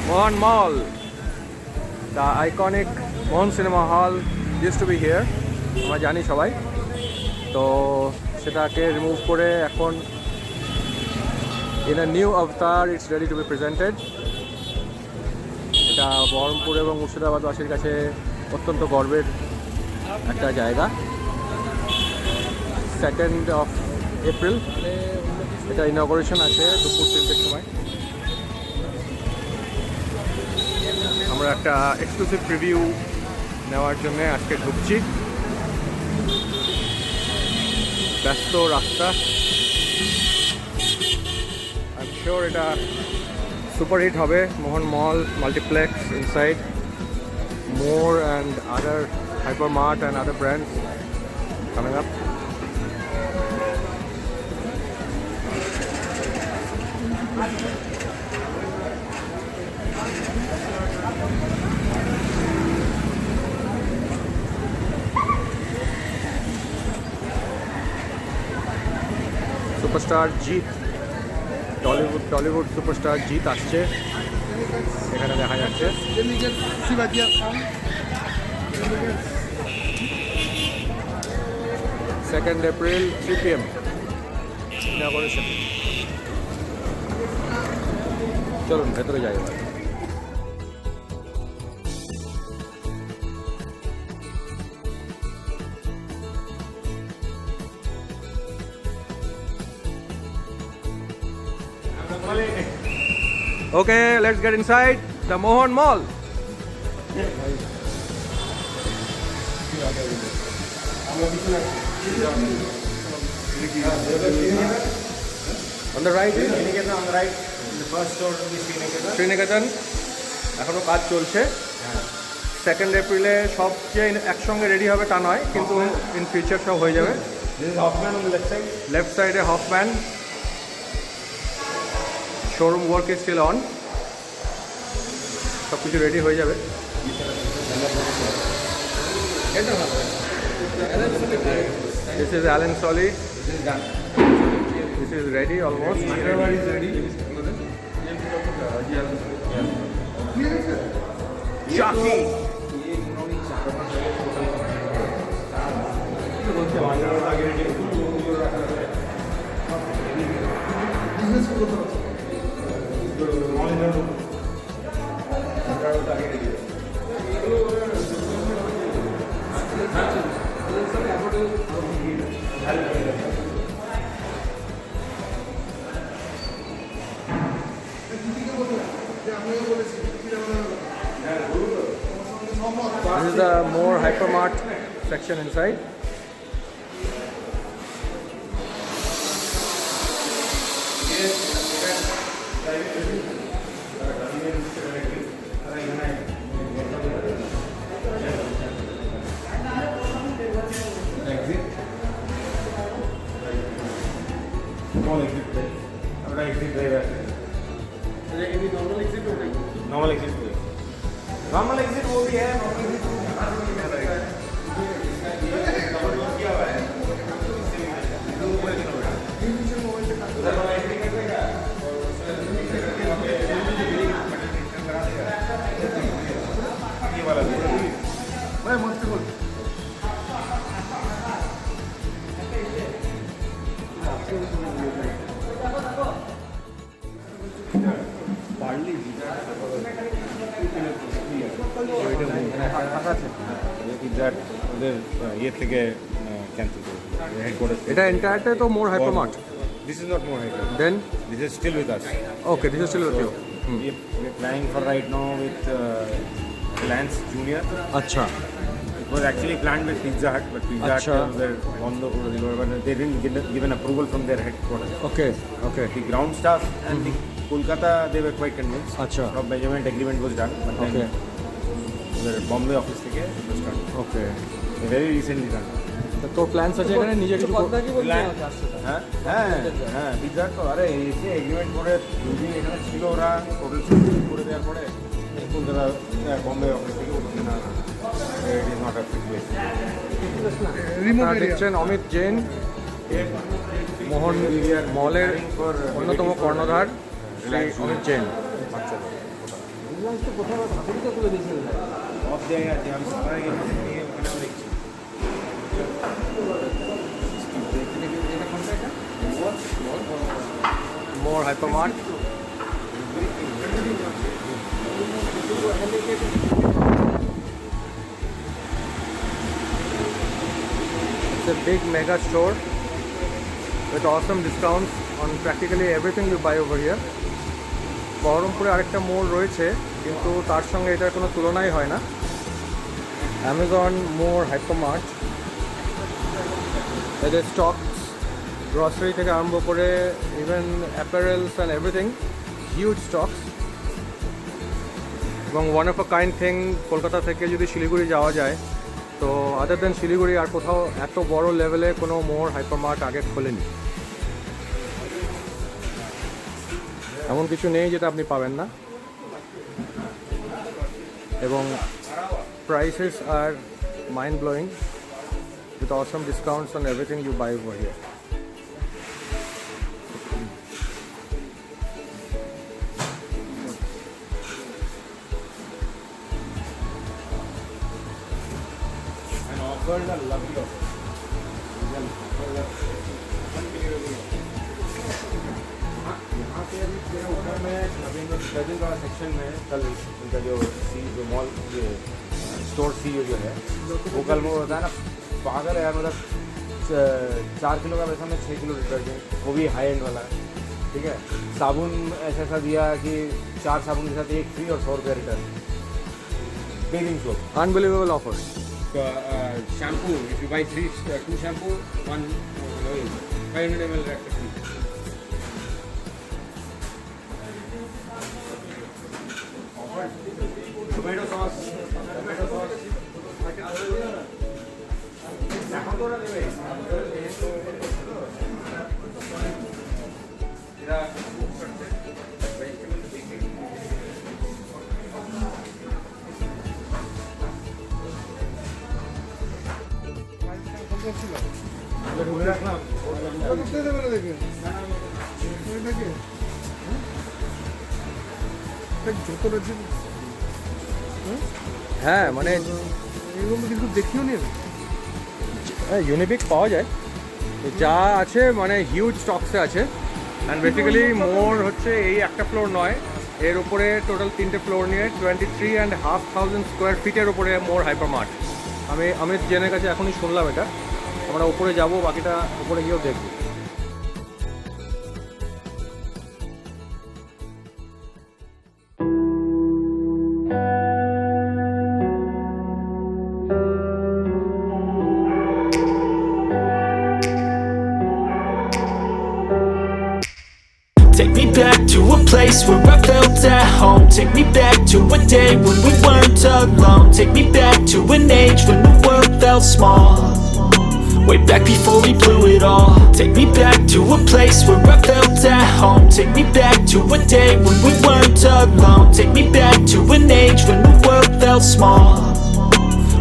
Mohan Mall, the iconic Mohan Cinema Hall used to be here. আমরা জানি সবাই, তো সেটাকে রিমুভ করে এখন in a new avatar it's ready to be presented. এটা বহরমপুর এবং মুর্শিদাবাদবাসীর কাছে অত্যন্ত গর্বের একটা জায়গা। 2nd of April এটা ইনঅগারেশন আছে দুপুর 3টের সময়। আমরা একটা এক্সক্লুসিভ প্রিভিউ নেওয়ার জন্য আজকে ঢুকছি। ব্যস্ত রাস্তা, আই এম শিওর এটা সুপার হিট হবে। Mohan mall multiplex inside more and other hyper mart and other brands coming up. Superstar Jeet, Tollywood superstar Jeet আসছে, এখানে দেখা যাচ্ছে। 2nd April 3 PM ইনঅগারেশন। চলুন ভেতরে যাই এবার। Okay, let's get inside the Mohan Mall. On the right, on the right. The first store will be Sriniketan. এখনো কাজ চলছে। 2nd April সব যে একসঙ্গে রেডি হবে তা নয়, কিন্তু ইন ফিউচার সব হয়ে যাবে। This is Hoffman on the left side. Left সাইডে Hoffman. Showroom work is still on, সব কিছু রেডি হয়ে যাবে। This is Alan Solly. This is done. This is ready almost. Everybody is ready. Chucky. This is the more hypermart section inside. Exit. Small exit there. अपना exit driver. ये normal exit होगा। Normal exit भी है। Normal exit वो भी है। Normal exit किया हुआ है। ये वाला मैं मस्त बोल। ওদের ইয়ে থেকে ক্যান্সেল করে হেডকোয়ার্টার। এটা এন্টায়ারটা তো মোর হাইপারমার্ট। This is not more hyper. Then This is still with us. okay, this is still with you. We're planning for right now with Lance Junior. अच्छा। It was actually planned with Pizza Hut, but Pizza Hut were বন্ধ করে দিল, but they didn't give an approval from their headquarters. Okay, okay. The ground staff and the Kolkata, they were quite convinced. अच्छा। From measurement agreement was done, but then Okay. the Bombay office থেকে it was done. Okay. Very recently done. তো তোর plans আছে এখানে নিজে কিছু হ্যাঁ হ্যাঁ হ্যাঁ পিৎজা তো আরে এসে এগ্রিমেন্ট করে দুদিন এখানে ছিল ওরা টোটাল করে দেওয়ার পরে কলকাতা বম্বে অফিস থেকে বলছে না it is not a fit দেখছেন অমিত জৈন, মোহন মলের অন্যতম কর্ণধার শ্রী অমিত জৈন। রিলায়েন্স তো কোথাও ধাকুরিতে খুলে দিয়েছে সব জায়গায় আছে, আমি সাভারে গেছি নিয়ে ওখানেও দেখছি। এটা কোনটা এটা? More hypermart. It's a big mega store with awesome discounts on practically everything you buy over here. বহরমপুরে আরেকটা মোড় রয়েছে কিন্তু তার সঙ্গে এটার কোনো তুলনাই হয় না। অ্যামাজন মোর হাইপারমার্ট, এদের স্টকস গ্রসারি থেকে আরম্ভ করে even apparels and everything, huge stocks. এবং one of a kind thing, Kolkata থেকে যদি শিলিগুড়ি যাওয়া যায় তো আদার দেন শিলিগুড়ি আর কোথাও এত বড় লেভেলে কোনো মোর হাইপারমার্ট আগে খোলেনি। এমন কিছু নেই যেটা আপনি পাবেন না, এবং prices are mind blowing with awesome discounts on everything you buy over here. And offers are lovely offers. यहाँ पे अभी तेरा ऊपर में अभी डिटर्जेंट वाला सेक्शन में कल उनका जो मॉल स्टोर CEO जो है वो कल वो बताया ना, पागल है यार, मतलब 4 किलो का पैसा में 6 किलो डिटर्जेंट, वो भी हाई एंड वाला, ठीक है। साबुन ऐसा दिया कि 4 साबुन के साथ 1 फ्री और 100 रुपये return. Bathing soap, Unbelievable offers. Shampoo, if you buy 2 shampoo 1 500 ml free. Tomato sauce হ্যাঁ মানে এগুলো কিন্তু দেখিও নি, ইউনিবিক পাওয়া যায়, তো যা আছে মানে হিউজ স্টকসে আছে। অ্যান্ড বেসিক্যালি মোর হচ্ছে এই একটা ফ্লোর নয়, এর উপরে টোটাল 3টে ফ্লোর নিয়ে 23,500 স্কোয়ার ফিটের উপরে মোর হাইপারমার্ট। আমি জেনের কাছে এখনই শুনলাম এটা, আমরা উপরে যাব, বাকিটা উপরে গিয়েও দেখবো। Take me back to a place where I felt at home. Take me back to a day when we weren't alone. Take me back to an age when the world felt small. Way back before we blew it all. Take me back to a place where I felt at home. Take me back to a day when we weren't alone. Take me back to an age when the world felt small.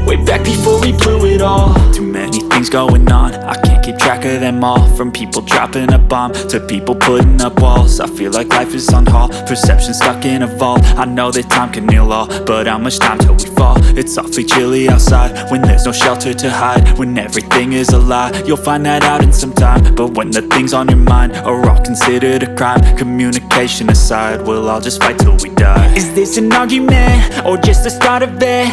Way back before we blew it all. Too many things going on, I can't keep track of them all. From people dropping a bomb to people putting up walls. I feel like life is on hold, perception stuck in a vault. I know that time can heal all, but how much time till we fall? It's awfully chilly outside, when there's no shelter to hide. When everything is a lie, you'll find that out in some time. But when the things on your mind are all considered a crime, communication aside, we'll all just fight till we die. Is this an argument, or just the start of it?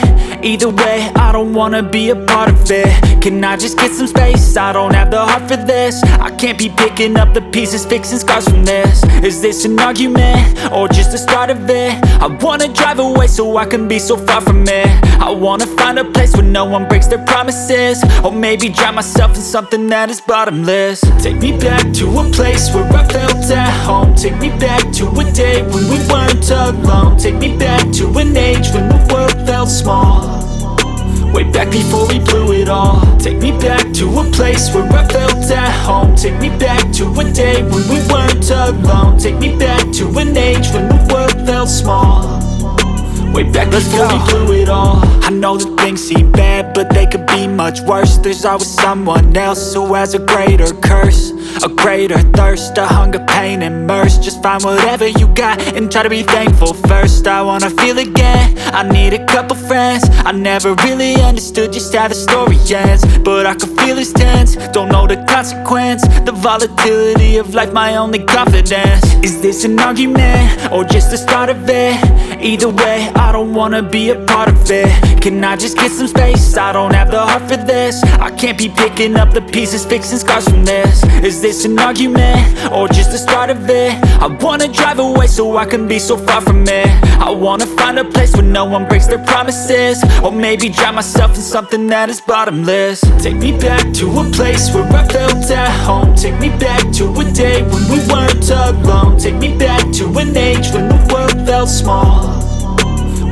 Either way, I don't wanna be a part of it. Can I just get some space? I don't have the heart for this. I can't be picking up the pieces, fixing scars from this. Is this an argument, or just the start of it? I wanna drive away so I can be so far from it. I wanna find a place where no one breaks their promises, or maybe drown myself in something that is bottomless. Take me back to a place where I felt at home. Take me back to a day when we weren't alone. Take me back to an age when the world felt small. Way back before we blew it all. Take me back to a place where I felt at home. Take me back to a day when we weren't alone. Take me back to an age when the world felt small. Way back before we blew it all. I know that things seem bad, but they could be much worse. There's always someone else who has a greater curse, a greater thirst, a hunger, pain, and mercy. Just find whatever you got and try to be thankful first. I wanna feel again, I need a couple friends. I never really understood just how the story ends, but I can feel it's tense, don't know the consequence. The volatility of life, my only confidence. Is this an argument, or just the start of it? Either way, I don't wanna be a part of it. Can I just get some space? I don't have the heart for this. I can't be picking up the pieces, fixing scars from this. Is this an argument, or just the start of it? I wanna drive away so I can be so far from it. I wanna find a place where no one breaks their promises, or maybe drown myself in something that is bottomless. Take me back to a place where I felt at home. Take me back to a day when we weren't alone. Take me back to an age when the world felt small.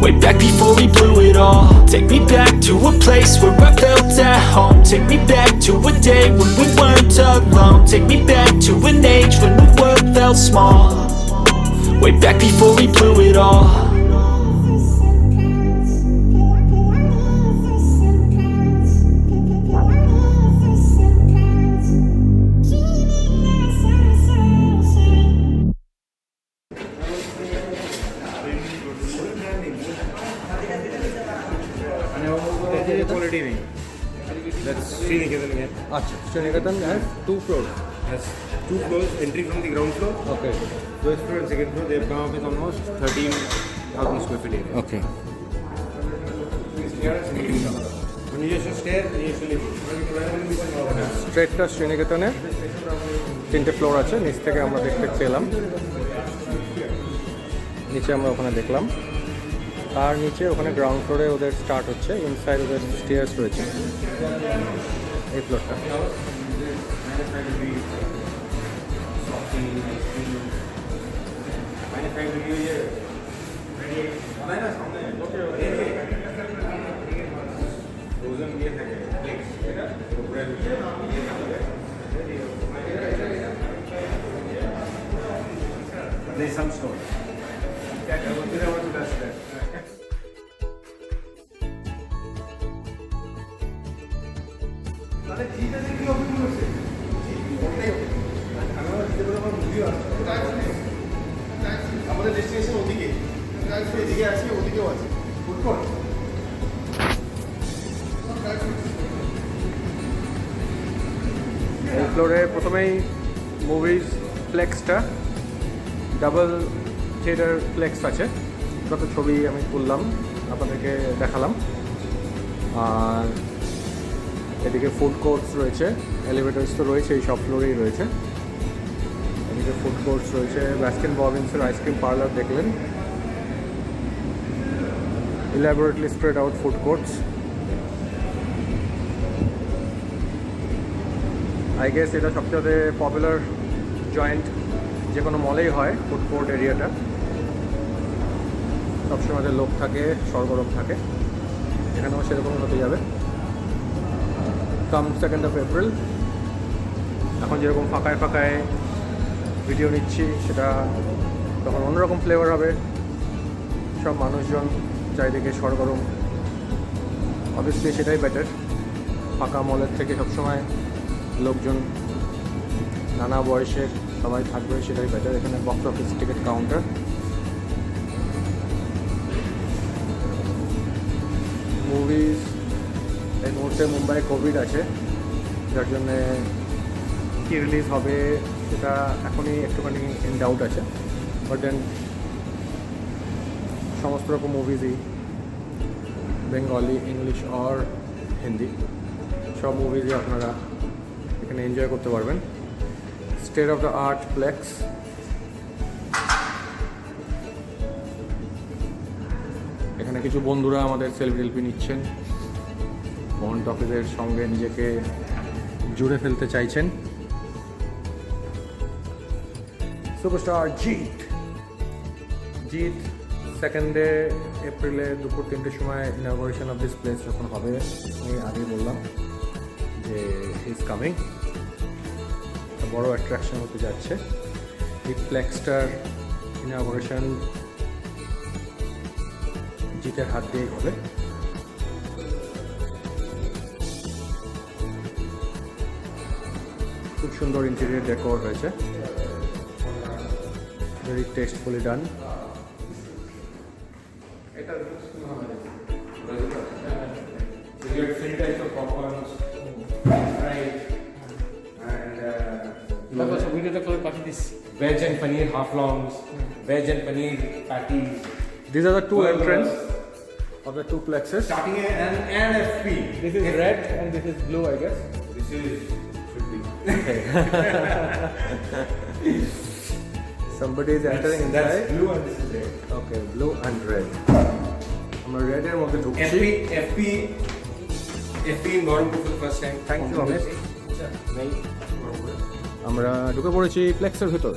Way back before we blew it all. Take me back to a place where I felt at home. Take me back to a day when we weren't alone. Take me back to an age when the world felt small. Way back before we blew it all. quality नहीं. That's Sriniketan again. আচ্ছা, Sriniketan has 2 floors. Has 2 floors, entry from the ground floor. Okay. First floor and second floor, they have come up with almost 13,000 square feet area. Okay. When you just stare, initially. স্ট্রেটটা শ্রীনিকেতনের 3টে floor আছে, নিচ থেকে আমরা দেখতে পেলাম। নিচে আমরা ওখানে দেখলাম, তার নিচে ওখানে গ্রাউন্ড ফ্লোরে ওদের স্টার্ট হচ্ছে, ইনসাইড ওদের স্টেয়ার্স রয়েছে এই ফ্লোরটা। There's some store. আমাদের ডেস্টিনেশন ওদিকে, এদিকে আছে, ওদিকেও আছে। এই ফ্লোরে প্রথমেই মুভিজ প্লেক্সটা, ডাবল থিয়েটার প্লেক্স আছে, কত ছবি আমি তুললাম আপনাদেরকে দেখালাম। আর এদিকে ফুড কোর্টস রয়েছে, এলিভেটার্স তো রয়েছে, এই সব ফ্লোরেই রয়েছে। এদিকে ফুড কোর্টস রয়েছে, বাস্কিন রবিন্সের আইসক্রিম পার্লার দেখলেন, elaborately spread out food courts. I guess এটা সবচেয়ে পপুলার জয়েন্ট যে কোনো মলেই হয়, ফুড কোর্ট এরিয়াটা সবসময় লোক থাকে, সরগরম থাকে, এখানেও সেরকম হতে যাবে। কাম 2nd of April, এখন যেরকম ফাঁকায় ফাঁকায় ভিডিও নিচ্ছি, সেটা তখন অন্যরকম ফ্লেভার হবে। সব মানুষজন চারিদিকে সরগরম, অবভিয়াসলি সেটাই বেটার। ফাঁকা মলের থেকে সবসময় লোকজন নানা বয়সের সবাই থাকবে, সেটাই বেটার। এখানে box office ticket counter, movies. এই মুহূর্তে মুম্বাই কোভিড আছে, যার জন্যে কী রিলিজ হবে সেটা এখনই একটুখানি ইন ডাউট আছে। বাট দেন সমস্ত রকম মুভিজই, বেঙ্গলি, ইংলিশ আর হিন্দি, সব মুভিজই আপনারা এখানে এনজয় করতে পারবেন। স্টেট অফ দ্য আর্ট প্লেক্স, এখানে কিছু বন্ধুরা আমাদের সেলফি নিচ্ছেন, মোহন টকিজের সঙ্গে নিজেকে জুড়ে ফেলতে চাইছেন। সুপারস্টার জিৎ 2 এপ্রিলে দুপুর 3টের সময় ইনঅগারেশন অফ দিস প্লেস যখন হবে, আমি আগেই বললাম যে হি ইজ কামিং, বড় অ্যাট্রাকশন হতে যাচ্ছে। এই প্লেক্সটার ইনঅগারেশন সিটের হাত দিয়েই হবে। খুব সুন্দর ইন্টেরিয়র ডেকোর হয়েছে, very টেস্টফুলি done. You get three types of popcorns, right? And দেখো সব ভিডিওটা করে পাঠিয়ে দিচ্ছি। veg and paneer half longs, veg and paneer patties. These are the two entrance of the two plexes. Starting and FP. This is red and this is blue, I guess. This is should be. Somebody is entering That's inside. blue and this is red. Okay, blue and red. আমরা রেডের মধ্যে ঢুকছি। FP in Berhampur for the first time. Thank you, Amit. नहीं আমরা ঢুকে পড়েছি প্লেক্সের ভিতর।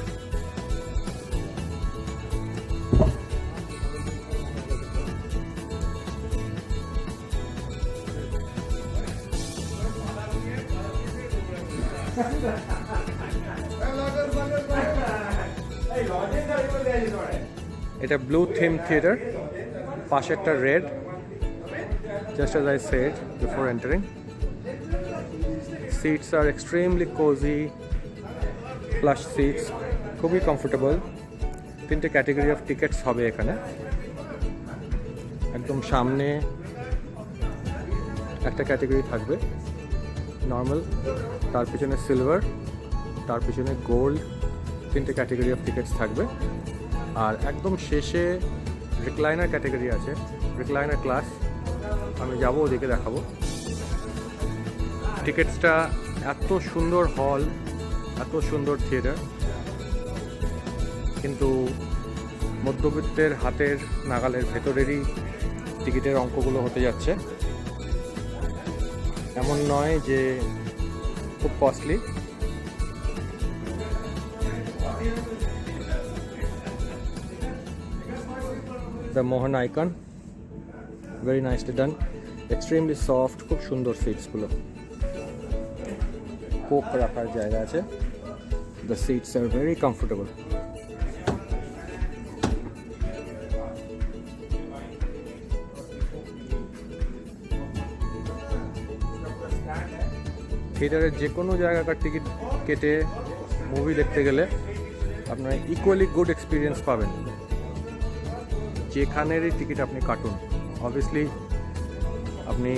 এটা ব্লু থিম থিয়েটার, পাশেরটা red, just as I said before entering. Seats are extremely cozy, plush seats, খুবই কমফোর্টেবল। তিনটে ক্যাটাগরি অফ টিকিটস হবে এখানে। একদম সামনে একটা ক্যাটাগরি থাকবে নর্মাল, তার পিছনে সিলভার, তার পিছনে গোল্ড, তিনটে ক্যাটাগরি অফ টিকিটস থাকবে। আর একদম শেষে রিক্লাইনার ক্যাটাগরি আছে, রিক্লাইনার ক্লাস। আমি যাবো ওদিকে দেখাবো। টিকিটসটা এত সুন্দর হল, এত সুন্দর থিয়েটার, কিন্তু মধ্যবিত্তের হাতের নাগালের ভেতরেরই টিকিটের অঙ্কগুলো হতে যাচ্ছে। এমন নয় যে খুব costly. The Mohan icon, very nicely done, extremely soft, খুব সুন্দর সিটসগুলো। কোক রাখার জায়গা আছে। The seats are very comfortable. থিয়েটারের যে কোনো জায়গাকার টিকিট কেটে মুভি দেখতে গেলে আপনারা ইকুয়ালি গুড এক্সপিরিয়েন্স পাবেন যেখানেরই টিকিট আপনি কাটুন। অবভিয়াসলি আপনি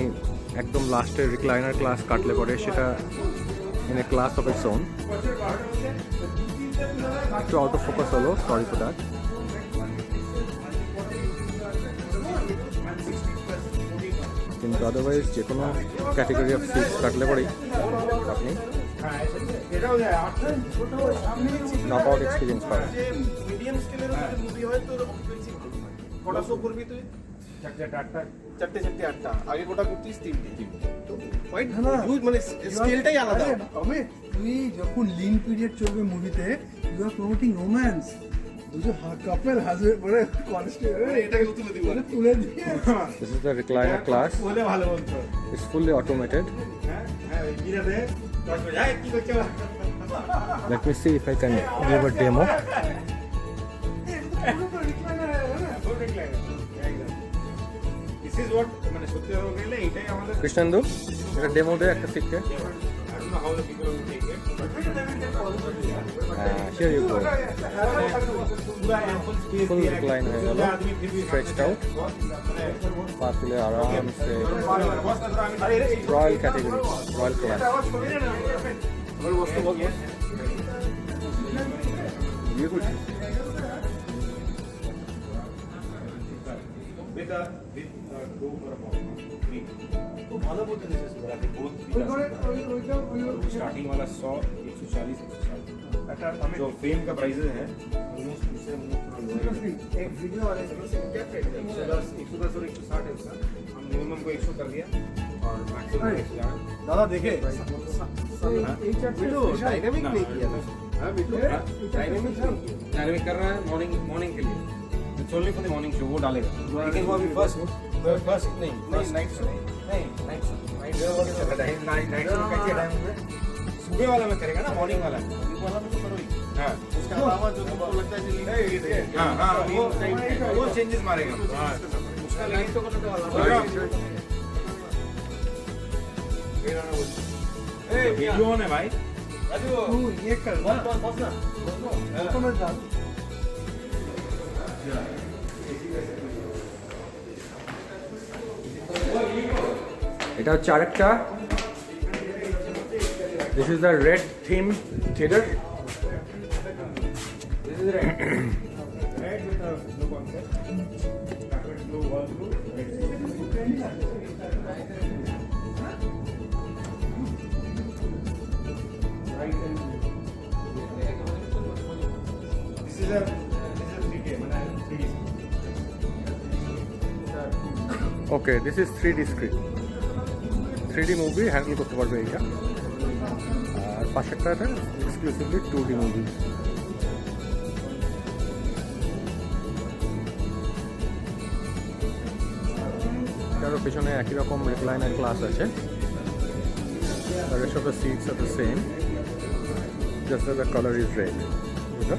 একদম লাস্টের রিক্লাইনার ক্লাস কাটলে পরে সেটা in a class of its own. একটু আউট অফ ফোকাস হলো, সরি ফর দ্যাট। কিন্তু আদারওয়াইজ যে কোনো ক্যাটাগরি অফ সিটস কাটলে পরেই আপনি নকআউট এক্সপিরিয়েন্স পাবেন। মিডিয়াম স্কেলের মুভি হয় তো কটা শো করবি তুই? চারটে আটটা। আগে কোটা করতিস তিনটে। তো কোয়াইট হিউজ, মানে স্কেলটাই আলাদা। তবে তুই যখন লিন পিরিয়ড চলবে মুভিতে, ইউ আর প্রমোটিং রোম্যান্স। দুটো কাপল হাজবেন্ড বলে কনস্টেবল এটাকে তুলে দিব। তুলে দিয়ে This is the recliner class. বলে ভালো বলতো। It's fully automated. হ্যাঁ গিরা দে। যাই কি করছে? Let me see if I can give a demo. This is what মানে সত্যি কথা বলতে গেলে এটাই আমাদের কৃষ্ণেন্দু, একটা ডেমো দে একটা সিটকে। I don't know how the people will take it. Here you go. पूरा ample space Full दिया है। recline है, पूरा आदमी फिर भी stretched out. पार्टिकुलर आराम से अरे रॉयल कैटेगरी, रॉयल क्लास। ये कुछ बेटा go for a pop तो ভালো বলতে দিয়েছিস তোরা বহুত स्टार्टिंग वाला 100 140 160 अच्छा हमें जो फ्रेम का प्राइसेस है ऑलमोस्ट उससे एक वीडियो वाले से क्या ट्रेड है? 110 और 160 है उसका हम मिनिमम को 100 कर दिया और मैक्सिमम 111 दादा देखे बिट्टू डायनामिक नहीं किया था। हां बिल्कुल डायनामिक कर रहा है मॉर्निंग के लिए it's only for the morning show वो डालेगा लेकिन वो अभी फर्स्ट नहीं नाइट शो नाइट शो कैसे टाइम में सुबह वाला में करेगा ना मॉर्निंग वाला वाला में तो करो ही हां उसका अलावा जो तुमको लगता है हां वो चेंजेस मारेगा हां ভিডিও ने भाई तू ये कर ना तो मैं डाल এটা হচ্ছে আরেকটা, this is the red theme theatre. red with a blue concept. Carpet blue, wall blue, red. Right and this is a 3K, মানে 3D. Okay, this is 3D screen, 3D movie handle করতে পারবে এইটা। আর পাশেরটা exclusively 2D movie. এটারও পেছনে একই রকম recliner class আছে। The rest of the seats are the same, just that the color is red with the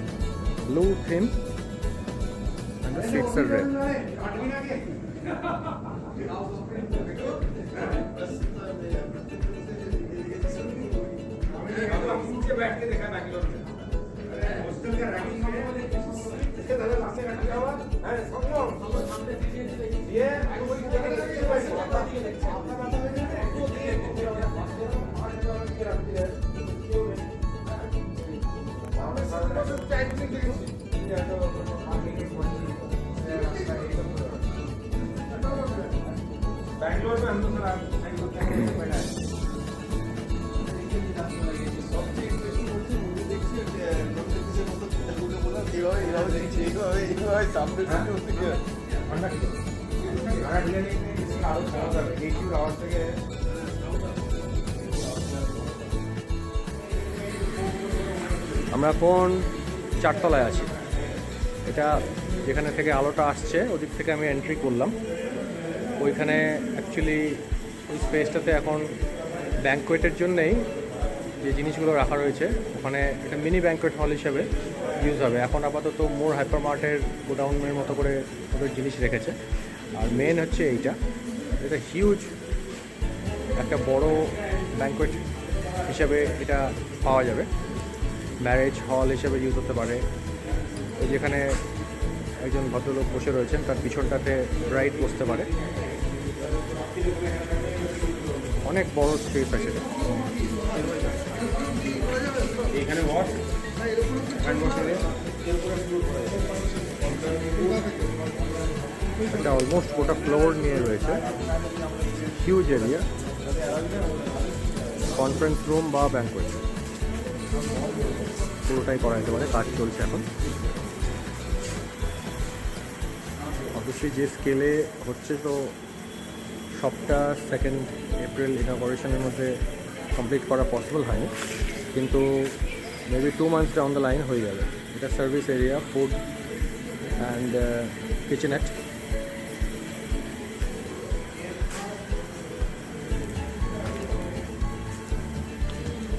blue theme and the seats are red. बैठ के देखा बैंगलोर में हॉस्टल का रैंकिंग में इसके दादा सामने रखा हुआ है सामने ये वही जगह लगी है भाई आपका माता में वो दिए बैंगलोर में हम तो सर बैठा है ঠান্ডা ছিল ঠান্ডা ঢিলে নিয়ে আরো সহজ হবে এই কিউর আওয়াজ থেকে আমরা এখন 4 তলায় আছি। এটা যেখানে থেকে আলোটা আসছে ওদিক থেকে আমি এন্ট্রি করলাম। ওইখানে অ্যাকচুয়ালি ওই স্পেসটাতে এখন ব্যাঙ্কোয়েটের জন্যেই যে জিনিসগুলো রাখা রয়েছে ওখানে একটা মিনি ব্যাঙ্কোয়েট হল হিসাবে ইউজ হবে। এখন আপাতত মোর হাইপার মার্টের গোডাউনের মতো করে ওদের জিনিস রেখেছে। আর মেন হচ্ছে এইটা, এটা হিউজ একটা বড় ব্যাঙ্কোয়েট হিসাবে এটা পাওয়া যাবে। ম্যারেজ হল হিসেবে ইউজ হতে পারে। এই যেখানে একজন ভদ্রলোক বসে রয়েছেন তার পিছনটাতে ব্রাইড বসতে পারে। অনেক বড় স্পেস আছে এটা। এখানে ওয়াশ হ্যান্ড ওয়াশ এরিয়া এটা অলমোস্ট গোটা ফ্লোর নিয়ে রয়েছে, হিউজ এরিয়া, কনফারেন্স রুম বা ব্যাঙ্কোয়েট পুরোটাই করা যেতে পারে। কাজ চলছে এখন। অবশ্যই যে স্কেলে হচ্ছে তো সবটা 2 এপ্রিল ইনঅপারেশনের মধ্যে কমপ্লিট করা পসিবল হয়নি, কিন্তু maybe 2 months down the line হয়ে যাবে। এটা সার্ভিস এরিয়া, ফুড অ্যান্ড কিচেনেট।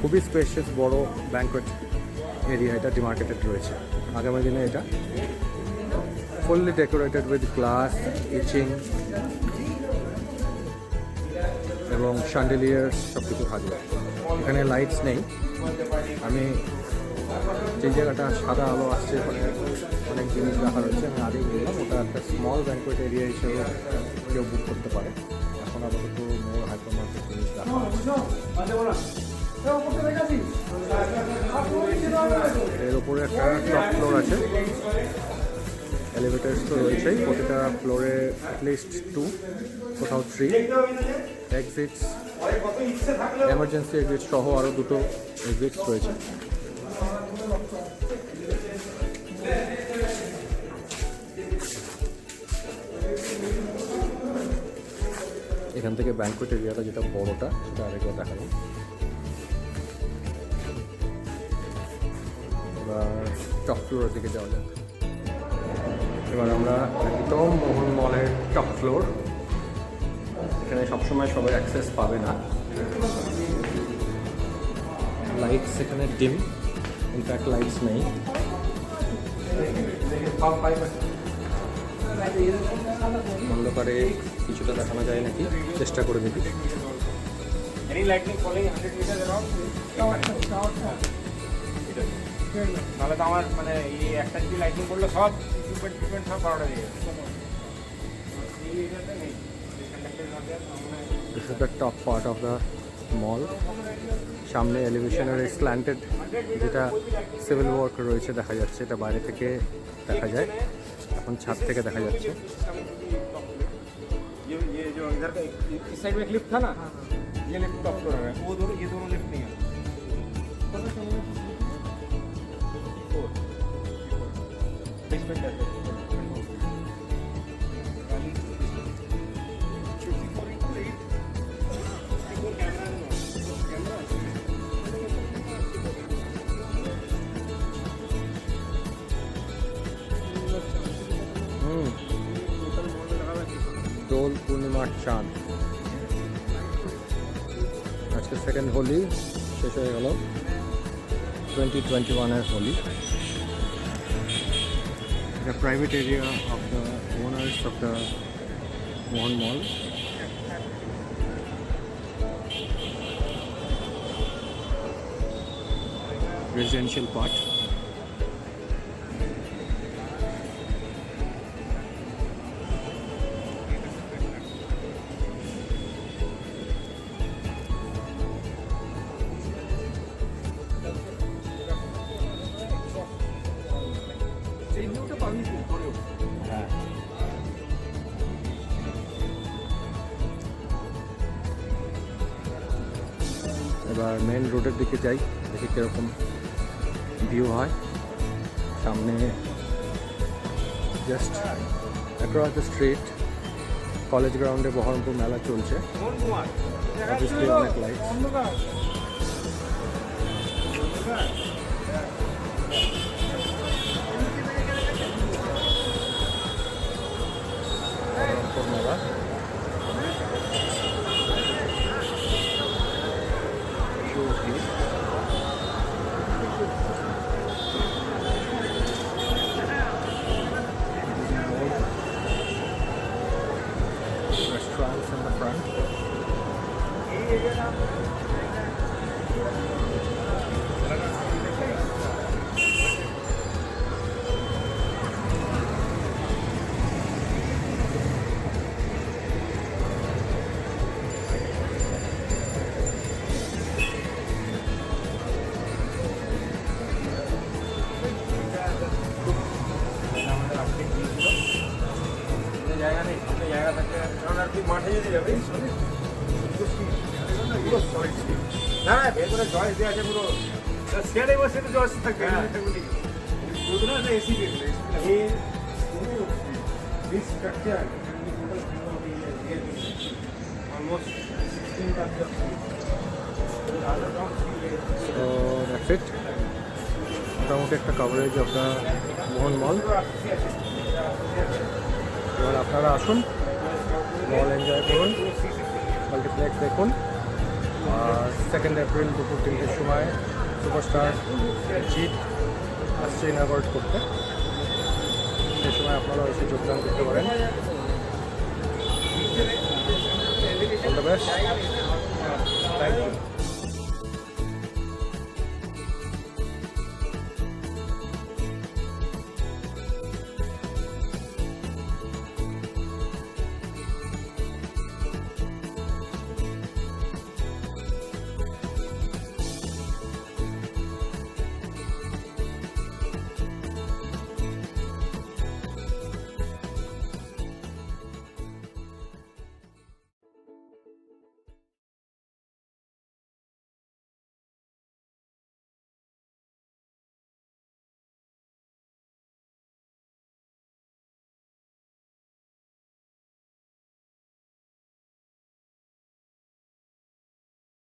খুবই স্পেশিয়াস বড় ব্যাঙ্কোয়েট এরিয়া এটা ডিমার্কেটেড রয়েছে। আগামী দিনে এটা ফুললি ডেকোরেটেড উইথ গ্লাস, ইচিং এবং শান্ডেলিয়ার সব কিছু থাকবে। এখানে লাইটস নেই। আমি যে জায়গাটা সাদা আলো আসছে ওখানে অনেক জিনিস রাখা রয়েছে, আমি আগেই বললাম ওটা একটা স্মল ব্যাঙ্কোয়েট এরিয়া হিসেবে কেউ বুক করতে পারে। এখন আপাতত মোর হাইপার মার্কেট জিনিস রাখা হচ্ছে। এর উপরে একটা টপ ফ্লোর আছে, এলিভেটার্স তো রয়েছেই প্রতিটা ফ্লোরে, অ্যাটলিস্ট 2, কোথাও 3 এক্সিটস, এমার্জেন্সি এক্সিট সহ আরও 2টো এক্সিটস রয়েছে। এখান থেকে ব্যাঙ্কোয়েট এরিয়াটা যেটা বড়টা সেটা আরেকবার দেখাবো। এবার টপ ফ্লোরের দিকে যাওয়া যাক। এবার আমরা একদম মোহন মলের টপ ফ্লোর। এখানে সবসময় সবাই অ্যাক্সেস পাবে না, লাইটস এখানে ডিম, ইনফ্যাক্ট লাইটস নেই। অন্ধকারে কিছুটা দেখানো যায় নাকি, চেষ্টা করে দেখি। Any lightning falling 100 meters around? নাহলে তো আমার মানে এই একটা যদি লাইটিং করলে সব ইকুইপমেন্ট সব বারোটা দিয়ে যাবে। এই এরিয়াতে নেই। This is the top part of the mall. সামনে এলিভেশনের স্ল্যান্টেড যেটা সিভিল ওয়ার্ক রয়েছে দেখা যাচ্ছে, এটা বাইরে থেকে দেখা যায়, এখন ছাদ থেকে দেখা যাচ্ছে। ये जो इधर का इस साइड में एक लिफ्ट था ना, ये लिफ्ट टॉप फ्लोर है, वो दोनों ये दोनों लिफ्ट नहीं है। बेसमेंट है। দোল পূর্ণিমার চাঁদ, আজকে সেকেন্ড হোলি শেষ হয়ে গেল, 2021-এর Holi. The private area of the owners of the Mohan Mall. Residential part. এবার মেন রোডের দিকে যাই, দেখি কীরকম ভিউ হয়। সামনে just across the street college গ্রাউন্ডে বহরমপুর মেলা চলছে, অবভিয়াসলি অনেক লাইট। বহরমপুর মেলা restaurants in the front. জায়গা নেই, জায়গা থাকলে কারণ আর কি মাঠে যেতে যাবে পুরো সলিড স্টিল। না না, ভেতরে জয়েস দেওয়া আছে পুরো, সেটাই বসে তো জয়েস থাকবে পুরো না এসি দেখবে। এই this structure almost 16 tons of So that's it. মোটামুটি একটা কভারেজ অফ দ্য মোহন মল। এবার আপনারা আসুন, মল এনজয় করুন, মাল্টিপ্লেক্স দেখুন। আর 2 এপ্রিল দুপুর 3টের সময় সুপারস্টার জিৎ আসছে ইনাগরেট করতে, সে সময় আপনারা এসে যোগদান করতে পারেন। All the best, thank you.